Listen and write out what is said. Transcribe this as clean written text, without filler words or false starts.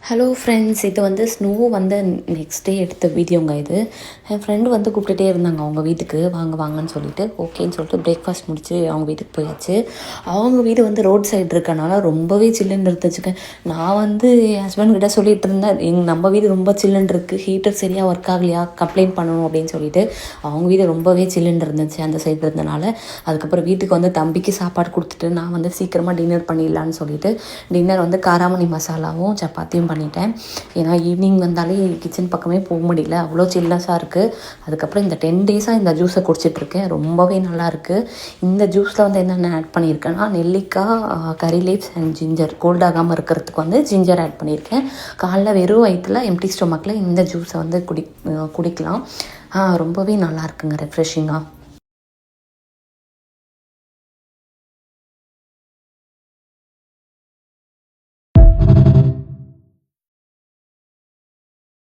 Hello friends, இது வந்து snow வந்து நெக்ஸ்ட் டே எடுத்த வீடியோங்க இது. என் ஃப்ரெண்டு வந்து கூப்பிட்டுட்டே இருந்தாங்க அவங்க வீட்டுக்கு, வாங்க வாங்கன்னு சொல்லிட்டு ஓகேன்னு சொல்லிட்டு பிரேக்ஃபாஸ்ட் முடிச்சு அவங்க வீட்டுக்கு போயாச்சு. அவங்க வீடு வந்து ரோட் சைடு இருக்கனால ரொம்பவே சில்லுன்னு இருந்துச்சுங்க. நான் வந்து என் ஹஸ்பண்ட் கிட்ட சொல்லிட்டு இருந்தேன், நம்ம வீடு ரொம்ப சில்லுன்னு இருக்குது, ஹீட்டர் சரியாக ஒர்க் ஆகலையா, கம்ப்ளைண்ட் பண்ணணும் அப்படின்னு சொல்லிட்டு. அவங்க வீடு ரொம்பவே சில்லுன்னு இருந்துச்சு அந்த சைடு இருந்தனால. அதுக்கப்புறம் வீட்டுக்கு வந்து தம்பிக்கு சாப்பாடு கொடுத்துட்டு நான் வந்து சீக்கிரமாக டின்னர் பண்ணிடலான்னு சொல்லிட்டு டின்னர் வந்து காராமணி மசாலாவும் சப்பாத்தியும் பண்ணிட்டேன். ஏன்னா ஈவினிங் வந்தாலே கிச்சன் பக்கமே போக முடியல, அவ்வளோ சில்லஸாக இருக்குது. அதுக்கப்புறம் இந்த 10 டேஸாக இந்த ஜூஸை குடிச்சிட்ருக்கேன், ரொம்பவே நல்லாயிருக்கு. இந்த ஜூஸில் வந்து என்னென்ன ஆட் பண்ணியிருக்கேன்னா, நெல்லிக்காய், கறி லீவ்ஸ் அண்ட் ஜிஞ்சர், கோல்ட் ஆகாமல் இருக்கிறதுக்கு வந்து ஜிஞ்சர் ஆட் பண்ணியிருக்கேன். காலைல வெறும் வயிற்றில் எம்டி ஸ்டொமக்கில் இந்த ஜூஸை வந்து குடிக்கலாம். ரொம்பவே நல்லா இருக்குங்க, ரெஃப்ரெஷிங்காக.